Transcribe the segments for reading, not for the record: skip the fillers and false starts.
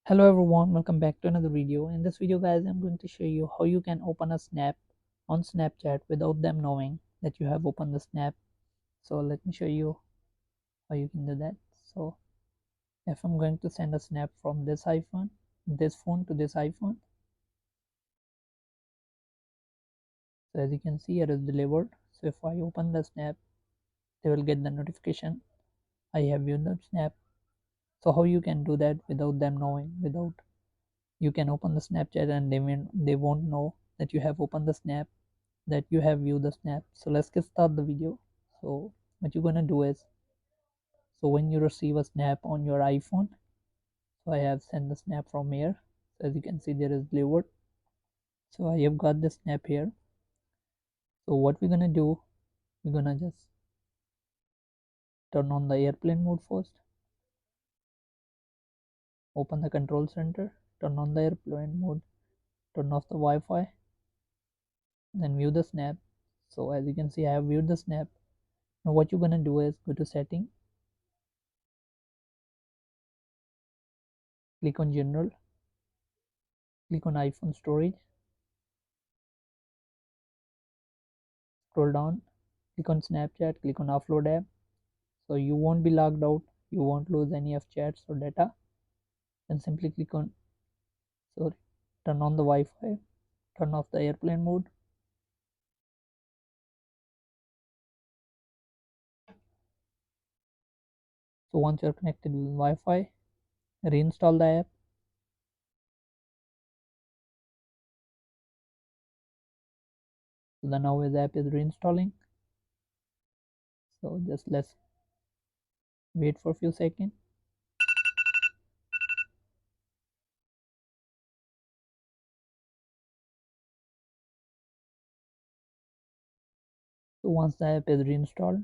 Hello everyone, welcome back to another video. In this video guys, I'm going to show you how you can open a snap on Snapchat without them knowing that you have opened the snap. So let me show you how you can do that. So if I'm going to send a snap from this phone to this iPhone, so as you can see it is delivered. So if I open the snap, they will get the notification I have viewed the snap. So how you can do that without them knowing, without you can open the Snapchat and they won't know that you have opened the snap, that you have viewed the snap. So let's get start the video. So what you're gonna do is, so when you receive a snap on your iPhone, so I have sent the snap from here. So as you can see there is delivered. So I have got the snap here. So what we're gonna do, we're gonna just turn on the airplane mode first, open the control center, turn on the airplane mode, turn off the Wi-Fi, then view the snap. So as you can see I have viewed the snap. Now what you're gonna do is go to setting, click on general, click on iPhone storage, scroll down, click on Snapchat, click on offload app. So you won't be logged out, you won't lose any of chats or data. Then simply click on, sorry, turn on the Wi-Fi, turn off the airplane mode. So once you're connected with Wi-Fi, reinstall the app. So the now his app is reinstalling. So just let's wait for a few seconds. So once the app is reinstalled,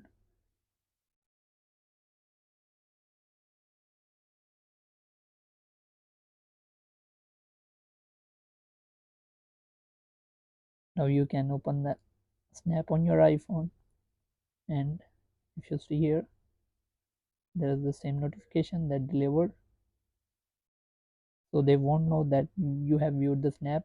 now you can open the snap on your iPhone, and if you see here, there is the same notification that delivered. So they won't know that you have viewed the snap.